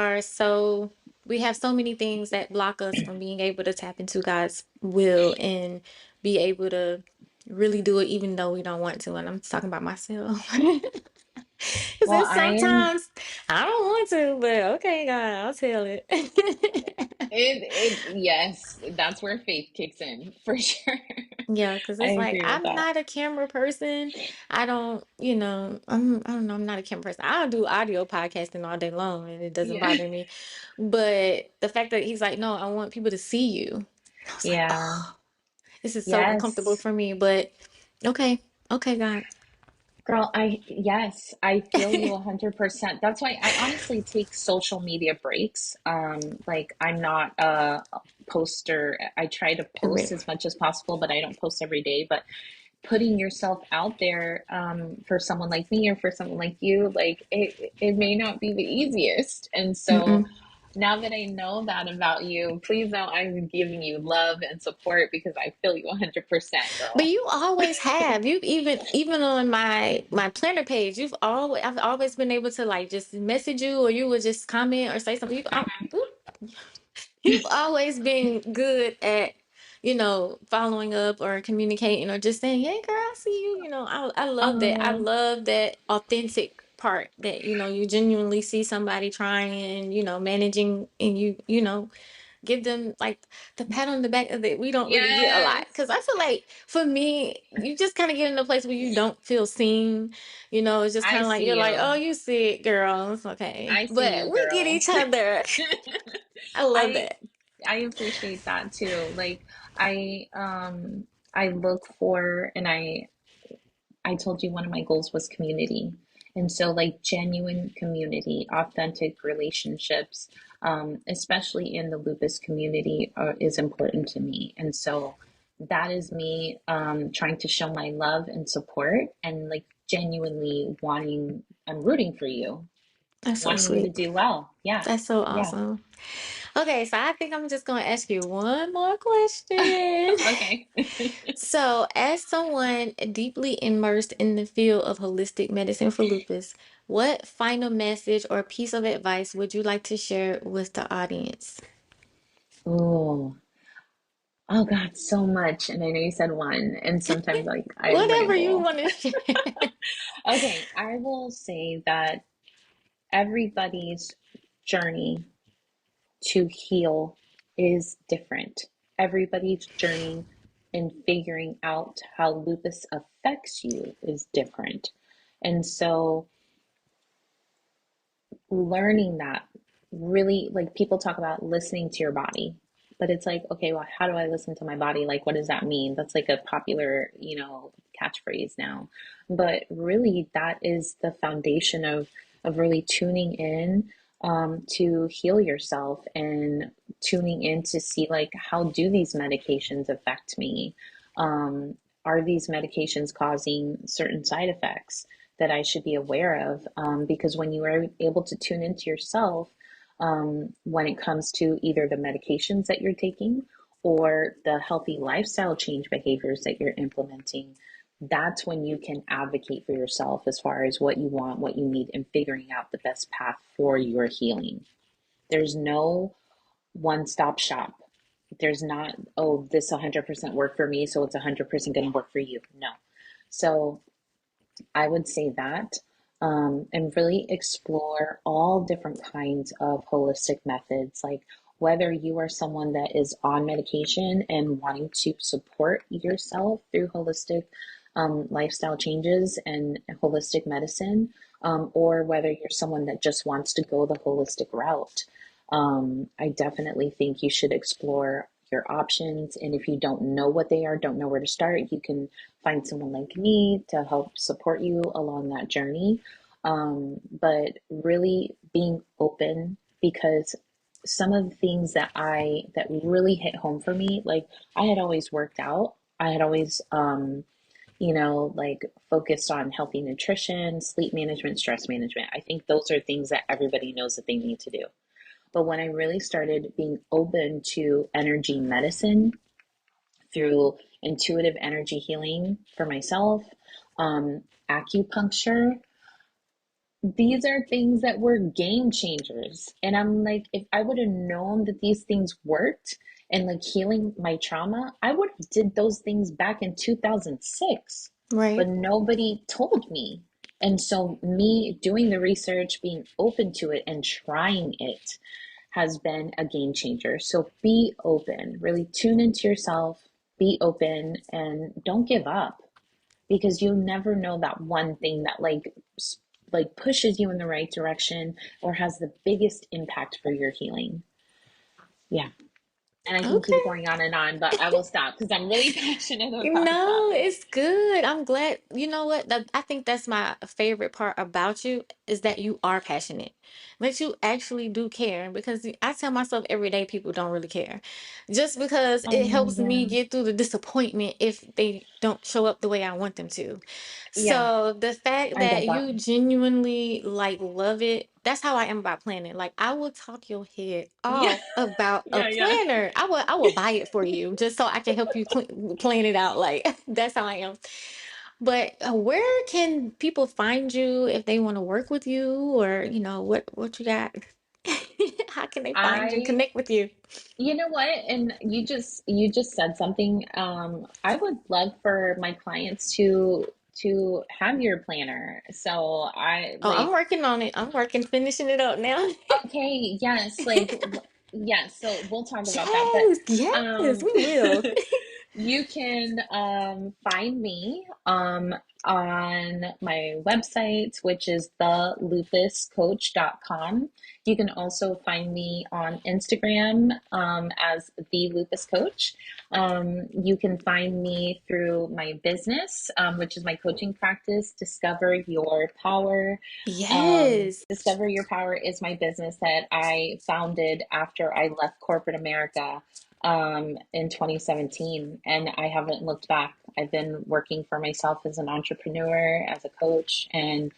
A: we have so many things that block us from being able to tap into God's will and be able to really do it even though we don't want to. And I'm talking about myself. Because
B: Well,
A: there's
B: I am.
A: sometimes I don't want to, but okay, God, I'll tell it.
B: Yes, that's where faith kicks in for sure.
A: Yeah, because
B: I
A: it's like
B: agree with
A: I'm
B: that.
A: not a camera person. I don't, I don't know, I'm not a camera person. I'll do audio podcasting all day long and it doesn't
B: Yeah.
A: bother me. But the fact that he's like, no, I want people to see you. I was like,
B: Yeah.
A: oh, this is so uncomfortable
B: Yes.
A: for me. But okay, okay, God.
B: Girl, yes, I feel you 100%. That's why I honestly take social media breaks. Like I'm not a poster. I try to post
A: Correct.
B: as much as possible, but I don't post every day. But putting yourself out there for someone like me or for someone like you, like it may not be the easiest. And so
A: Mm-mm.
B: now that I know that about you, please know I'm giving you love and support because I feel you 100%,
A: But
B: girl.
A: you always have. You've even on my planner page, I've always been able to like just message you or you would just comment or say something. You've always been good at, following up or communicating or just saying, "Hey, girl, I see you." I love that. I
B: Oh,
A: love that authentic part that, you genuinely see somebody trying, managing, and give them like the pat on the back that we don't really get a lot.
B: yes.
A: Because I feel like for me, you just kind of get in a place where you don't feel seen. It's just
B: I
A: kind of like you're
B: see
A: like,
B: you.
A: oh, you see it, girl. It's okay.
B: I see
A: But
B: you,
A: we get
B: girl.
A: each other. I love
B: I
A: that.
B: I appreciate that too. Like I look for and I told you one of my goals was community. And so, like, genuine community, authentic relationships, especially in the lupus community, is important to me. And so, that is me trying to show my love and support and, like, genuinely wanting, I'm rooting for you.
A: That's so
B: wanting you to
A: sweet.
B: do well. Yeah.
A: That's so
B: Yeah.
A: awesome. Okay, so I think I'm just going to ask you one more question.
B: Okay.
A: So, as someone deeply immersed in the field of holistic medicine for lupus, what final message or piece of advice would you like to share with the audience?
B: Oh, oh God, so much. And I know you said one, and sometimes like I
A: Whatever you
B: ramble.
A: want to share.
B: Okay, I will say that everybody's journey to heal is different. Everybody's journey in figuring out how lupus affects you is different. And so learning that really, like, people talk about listening to your body, but it's like, okay, well, how do I listen to my body? Like, what does that mean? That's like a popular, catchphrase now. But really, that is the foundation of really tuning in, to heal yourself, and tuning in to see, like, how do these medications affect me? Are these medications causing certain side effects that I should be aware of? Because when you are able to tune into yourself, when it comes to either the medications that you're taking or the healthy lifestyle change behaviors that you're implementing, that's when you can advocate for yourself as far as what you want, what you need, and figuring out the best path for your healing. There's no one stop shop. There's not, oh, this 100% worked for me, so it's 100% going to work for you. No. So I would say that, and really explore all different kinds of holistic methods, like whether you are someone that is on medication and wanting to support yourself through holistic, lifestyle changes and holistic medicine, or whether you're someone that just wants to go the holistic route. I definitely think you should explore your options. And if you don't know what they are, don't know where to start, you can find someone like me to help support you along that journey. But really being open, because some of the things that really hit home for me, like, I had always worked out. I had always, like, focused on healthy nutrition, sleep management, stress management. I think those are things that everybody knows that they need to do. But when I really started being open to energy medicine through intuitive energy healing for myself, acupuncture, these are things that were game changers. And I'm like, if I would have known that these things worked and, like, healing my trauma, I would have did those things back in 2006. But
A: Right.
B: nobody told me. And so me doing the research, being open to it and trying it has been a game changer. So be open, really tune into yourself, be open, and don't give up, because you never know that one thing that, like pushes you in the right direction or has the biggest impact for your healing. Yeah. And I can keep
A: Okay.
B: going on, but I will stop because I'm really passionate about the
A: No,
B: topic.
A: it's good. I'm glad. You know what? I think that's my favorite part about you is that you are passionate. That you actually do care. Because I tell myself every day people don't really care. Just because it
B: Oh,
A: helps me
B: yeah.
A: get through the disappointment if they don't show up the way I want them to.
B: Yeah,
A: So the fact
B: I
A: that
B: get that.
A: you genuinely like love it, that's how I am about planning. Like I will talk your head
B: Yeah.
A: off about a
B: Yeah, yeah.
A: planner. I will buy it for you just so I can help you plan it out. Like that's how I am. But where can people find you if they want to work with you or what you got? How can they find you,
B: I
A: connect with you?
B: You know what? And you just said something. I would love for my clients to have your planner. So I
A: Oh, I'm
B: like,
A: working on it. I'm working, finishing it up now.
B: okay, yes, like, yes, so we'll talk about that. But
A: Yes, yes,
B: um
A: we will.
B: you can find me on my website, which is thelupuscoach.com. You can also find me on Instagram, as the Lupus Coach. You can find me through my business, which is my coaching practice, Discover Your Power.
A: Yes.
B: Discover Your Power is my business that I founded after I left corporate America, in 2017, and I haven't looked back. I've been working for myself as an entrepreneur, as a coach, and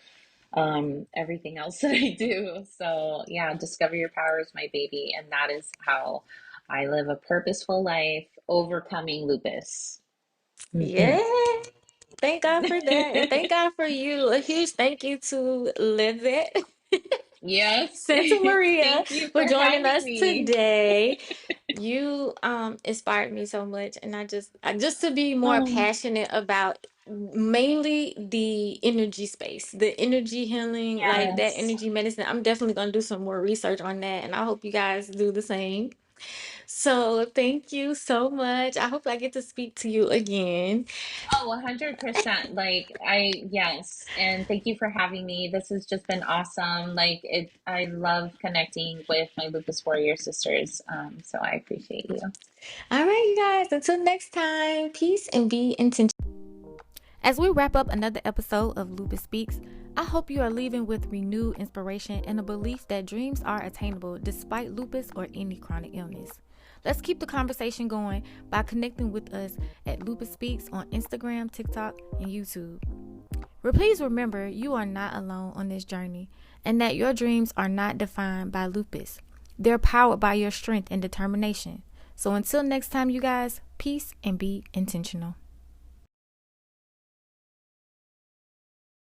B: everything else that I do. So yeah, discover your power is my baby, and that is how I live a purposeful life, overcoming lupus.
A: Yeah. Thank God for that. And thank God for you. A huge thank you to Lizeth
B: Yes,
A: Santa Maria
B: thank you
A: for
B: for
A: joining
B: having
A: us
B: me.
A: today. You inspired me so much, and I just to be more
B: Oh,
A: passionate about mainly the energy space, the energy healing, like that
B: yes.
A: energy medicine. I'm definitely gonna do some more research on that, and I hope you guys do the same. So thank you so much. I hope I get to speak to you again.
B: Oh, 100%. Yes. And thank you for having me. This has just been awesome. I love connecting with my Lupus Warrior sisters. So I appreciate you.
A: All right, you guys, until next time, peace and be intentional. As we wrap up another episode of Lupus Speaks, I hope you are leaving with renewed inspiration and a belief that dreams are attainable despite lupus or any chronic illness. Let's keep the conversation going by connecting with us at Lupus Speaks on Instagram, TikTok, and YouTube. Please remember you are not alone on this journey and that your dreams are not defined by lupus. They're powered by your strength and determination. So until next time, you guys, peace and be intentional.